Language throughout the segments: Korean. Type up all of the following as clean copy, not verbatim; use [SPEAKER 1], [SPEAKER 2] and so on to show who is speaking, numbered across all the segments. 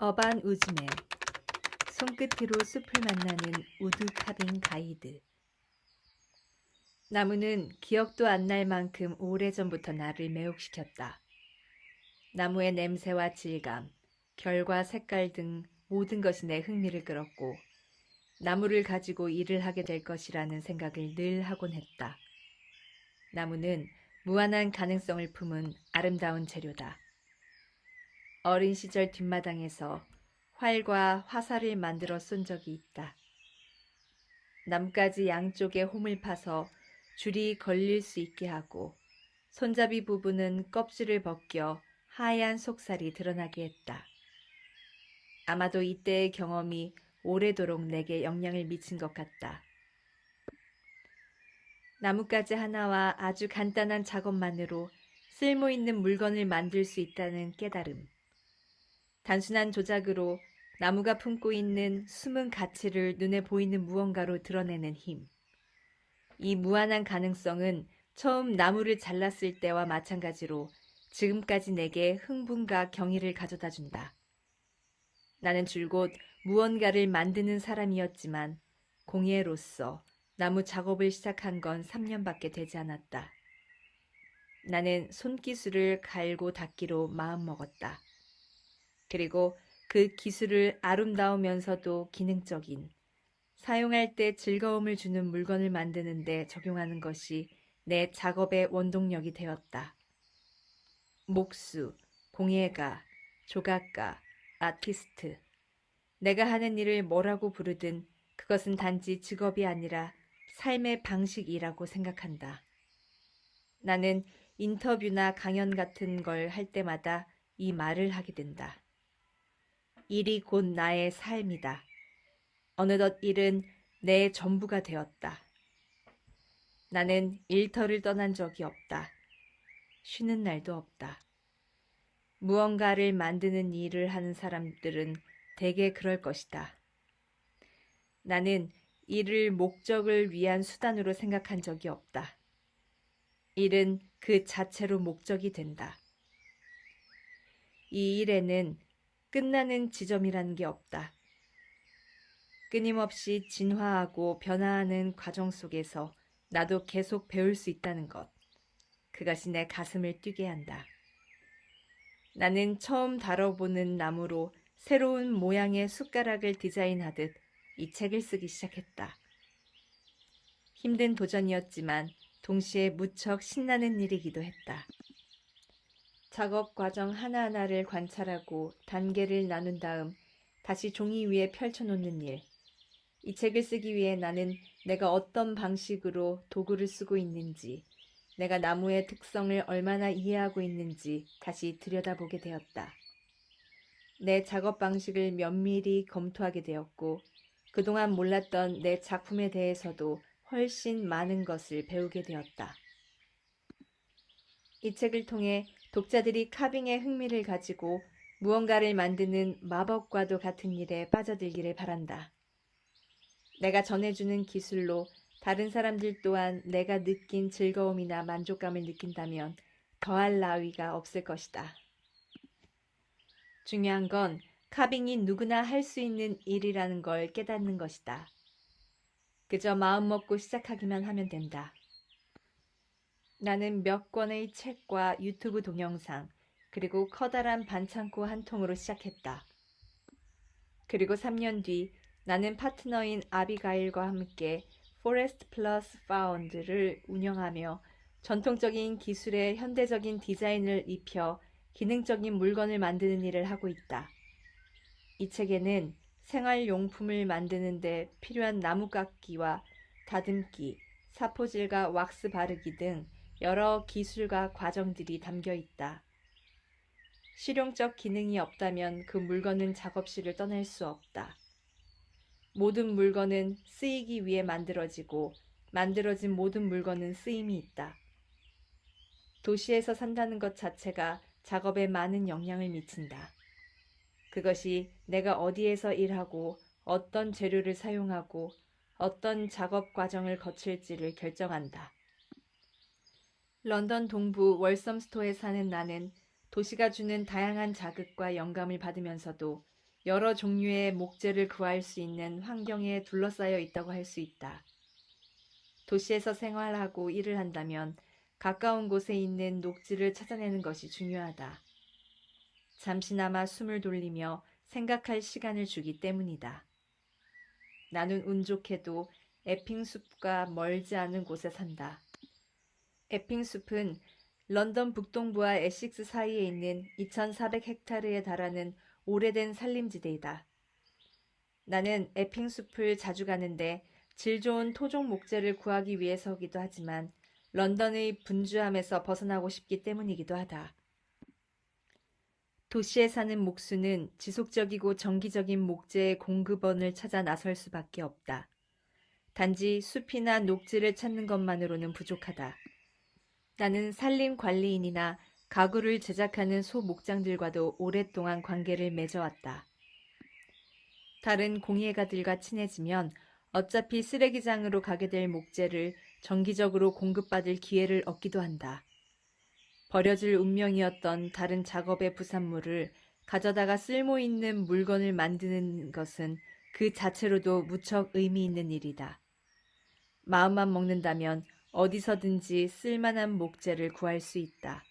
[SPEAKER 1] 어반 우즈맨, 손끝으로 숲을 만나는 우드 카빙 가이드. 나무는 기억도 안 날 만큼 오래전부터 나를 매혹시켰다. 나무의 냄새와 질감, 결과 색깔 등 모든 것이 내 흥미를 끌었고 나무를 가지고 일을 하게 될 것이라는 생각을 늘 하곤 했다. 나무는 무한한 가능성을 품은 아름다운 재료다. 어린 시절 뒷마당에서 활과 화살을 만들어 쏜 적이 있다. 나뭇가지 양쪽에 홈을 파서 줄이 걸릴 수 있게 하고 손잡이 부분은 껍질을 벗겨 하얀 속살이 드러나게 했다. 아마도 이때의 경험이 오래도록 내게 영향을 미친 것 같다. 나뭇가지 하나와 아주 간단한 작업만으로 쓸모있는 물건을 만들 수 있다는 깨달음. 단순한 조작으로 나무가 품고 있는 숨은 가치를 눈에 보이는 무언가로 드러내는 힘. 이 무한한 가능성은 처음 나무를 잘랐을 때와 마찬가지로 지금까지 내게 흥분과 경의를 가져다 준다. 나는 줄곧 무언가를 만드는 사람이었지만 공예로서 나무 작업을 시작한 건 3년밖에 되지 않았다. 나는 손기술을 갈고 닦기로 마음먹었다. 그리고 그 기술을 아름다우면서도 기능적인, 사용할 때 즐거움을 주는 물건을 만드는 데 적용하는 것이 내 작업의 원동력이 되었다. 목수, 공예가, 조각가, 아티스트. 내가 하는 일을 뭐라고 부르든 그것은 단지 직업이 아니라 삶의 방식이라고 생각한다. 나는 인터뷰나 강연 같은 걸 할 때마다 이 말을 하게 된다. 일이 곧 나의 삶이다. 어느덧 일은 내 전부가 되었다. 나는 일터를 떠난 적이 없다. 쉬는 날도 없다. 무언가를 만드는 일을 하는 사람들은 대개 그럴 것이다. 나는 일을 목적을 위한 수단으로 생각한 적이 없다. 일은 그 자체로 목적이 된다. 이 일에는 끝나는 지점이라는 게 없다. 끊임없이 진화하고 변화하는 과정 속에서 나도 계속 배울 수 있다는 것. 그것이 내 가슴을 뛰게 한다. 나는 처음 다뤄보는 나무로 새로운 모양의 숟가락을 디자인하듯 이 책을 쓰기 시작했다. 힘든 도전이었지만 동시에 무척 신나는 일이기도 했다. 작업 과정 하나하나를 관찰하고 단계를 나눈 다음 다시 종이 위에 펼쳐놓는 일. 이 책을 쓰기 위해 나는 내가 어떤 방식으로 도구를 쓰고 있는지, 내가 나무의 특성을 얼마나 이해하고 있는지 다시 들여다보게 되었다. 내 작업 방식을 면밀히 검토하게 되었고, 그동안 몰랐던 내 작품에 대해서도 훨씬 많은 것을 배우게 되었다. 이 책을 통해 독자들이 카빙에 흥미를 가지고 무언가를 만드는 마법과도 같은 일에 빠져들기를 바란다. 내가 전해주는 기술로 다른 사람들 또한 내가 느낀 즐거움이나 만족감을 느낀다면 더할 나위가 없을 것이다. 중요한 건 카빙이 누구나 할 수 있는 일이라는 걸 깨닫는 것이다. 그저 마음먹고 시작하기만 하면 된다. 나는 몇 권의 책과 유튜브 동영상, 그리고 커다란 반창고 한 통으로 시작했다. 그리고 3년 뒤 나는 파트너인 아비가일과 함께 포레스트 플러스 파운드를 운영하며 전통적인 기술에 현대적인 디자인을 입혀 기능적인 물건을 만드는 일을 하고 있다. 이 책에는 생활용품을 만드는 데 필요한 나무깎기와 다듬기, 사포질과 왁스 바르기 등 여러 기술과 과정들이 담겨 있다. 실용적 기능이 없다면 그 물건은 작업실을 떠날 수 없다. 모든 물건은 쓰이기 위해 만들어지고 만들어진 모든 물건은 쓰임이 있다. 도시에서 산다는 것 자체가 작업에 많은 영향을 미친다. 그것이 내가 어디에서 일하고 어떤 재료를 사용하고 어떤 작업 과정을 거칠지를 결정한다. 런던 동부 월섬스토어에 사는 나는 도시가 주는 다양한 자극과 영감을 받으면서도 여러 종류의 목재를 구할 수 있는 환경에 둘러싸여 있다고 할 수 있다. 도시에서 생활하고 일을 한다면 가까운 곳에 있는 녹지를 찾아내는 것이 중요하다. 잠시나마 숨을 돌리며 생각할 시간을 주기 때문이다. 나는 운 좋게도 에핑숲과 멀지 않은 곳에 산다. 에핑숲은 런던 북동부와 에식스 사이에 있는 2,400헥타르에 달하는 오래된 산림지대이다. 나는 에핑숲을 자주 가는데 질 좋은 토종 목재를 구하기 위해서이기도 하지만 런던의 분주함에서 벗어나고 싶기 때문이기도 하다. 도시에 사는 목수는 지속적이고 정기적인 목재의 공급원을 찾아 나설 수밖에 없다. 단지 숲이나 녹지를 찾는 것만으로는 부족하다. 나는 산림 관리인이나 가구를 제작하는 소목장들과도 오랫동안 관계를 맺어왔다. 다른 공예가들과 친해지면 어차피 쓰레기장으로 가게 될 목재를 정기적으로 공급받을 기회를 얻기도 한다. 버려질 운명이었던 다른 작업의 부산물을 가져다가 쓸모있는 물건을 만드는 것은 그 자체로도 무척 의미 있는 일이다. 마음만 먹는다면 어디서든지 쓸만한 목재를 구할 수 있다.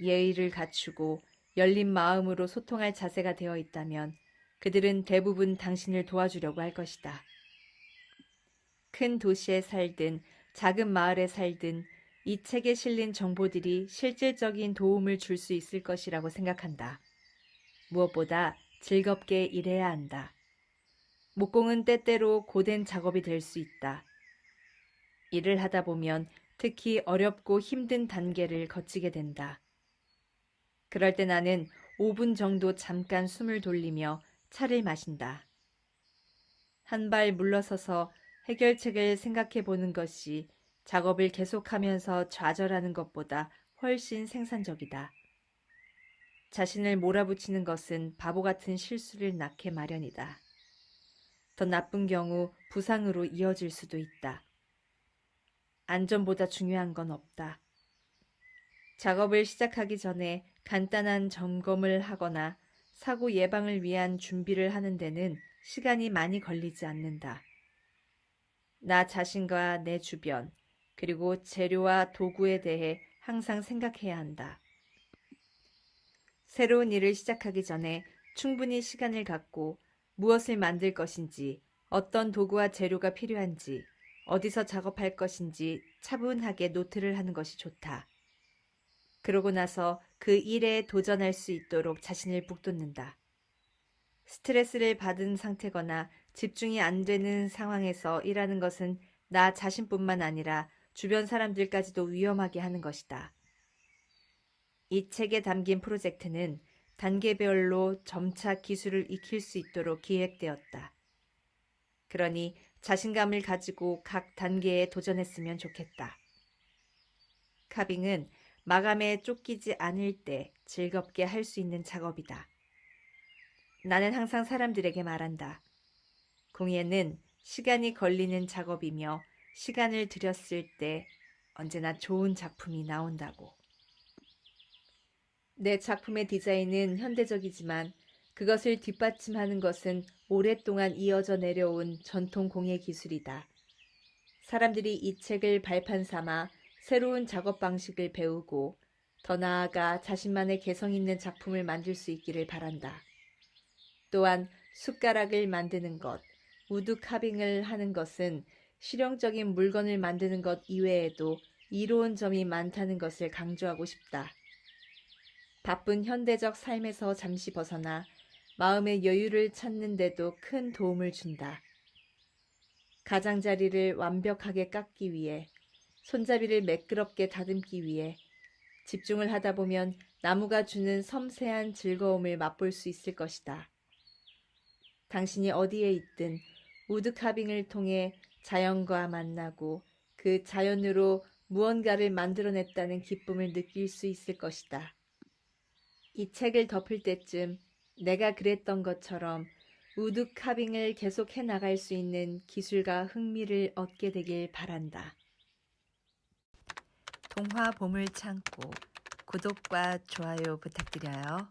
[SPEAKER 1] 예의를 갖추고 열린 마음으로 소통할 자세가 되어 있다면 그들은 대부분 당신을 도와주려고 할 것이다. 큰 도시에 살든 작은 마을에 살든 이 책에 실린 정보들이 실질적인 도움을 줄 수 있을 것이라고 생각한다. 무엇보다 즐겁게 일해야 한다. 목공은 때때로 고된 작업이 될 수 있다. 일을 하다 보면 특히 어렵고 힘든 단계를 거치게 된다. 그럴 때 나는 5분 정도 잠깐 숨을 돌리며 차를 마신다. 한 발 물러서서 해결책을 생각해 보는 것이 작업을 계속하면서 좌절하는 것보다 훨씬 생산적이다. 자신을 몰아붙이는 것은 바보 같은 실수를 낳게 마련이다. 더 나쁜 경우 부상으로 이어질 수도 있다. 안전보다 중요한 건 없다. 작업을 시작하기 전에 간단한 점검을 하거나 사고 예방을 위한 준비를 하는 데는 시간이 많이 걸리지 않는다. 나 자신과 내 주변, 그리고 재료와 도구에 대해 항상 생각해야 한다. 새로운 일을 시작하기 전에 충분히 시간을 갖고 무엇을 만들 것인지, 어떤 도구와 재료가 필요한지, 어디서 작업할 것인지 차분하게 노트를 하는 것이 좋다. 그러고 나서 그 일에 도전할 수 있도록 자신을 북돋는다. 스트레스를 받은 상태거나 집중이 안 되는 상황에서 일하는 것은 나 자신뿐만 아니라 주변 사람들까지도 위험하게 하는 것이다. 이 책에 담긴 프로젝트는 단계별로 점차 기술을 익힐 수 있도록 기획되었다. 그러니 자신감을 가지고 각 단계에 도전했으면 좋겠다. 카빙은 마감에 쫓기지 않을 때 즐겁게 할 수 있는 작업이다. 나는 항상 사람들에게 말한다. 공예는 시간이 걸리는 작업이며 시간을 들였을 때 언제나 좋은 작품이 나온다고. 내 작품의 디자인은 현대적이지만 그것을 뒷받침하는 것은 오랫동안 이어져 내려온 전통 공예 기술이다. 사람들이 이 책을 발판 삼아 새로운 작업 방식을 배우고 더 나아가 자신만의 개성 있는 작품을 만들 수 있기를 바란다. 또한 숟가락을 만드는 것, 우드 카빙을 하는 것은 실용적인 물건을 만드는 것 이외에도 이로운 점이 많다는 것을 강조하고 싶다. 바쁜 현대적 삶에서 잠시 벗어나 마음의 여유를 찾는 데도 큰 도움을 준다. 가장자리를 완벽하게 깎기 위해, 손잡이를 매끄럽게 다듬기 위해 집중을 하다 보면 나무가 주는 섬세한 즐거움을 맛볼 수 있을 것이다. 당신이 어디에 있든 우드 카빙을 통해 자연과 만나고 그 자연으로 무언가를 만들어냈다는 기쁨을 느낄 수 있을 것이다. 이 책을 덮을 때쯤 내가 그랬던 것처럼 우드 카빙을 계속해 나갈 수 있는 기술과 흥미를 얻게 되길 바란다. 동화 보물 창고 구독과 좋아요 부탁드려요.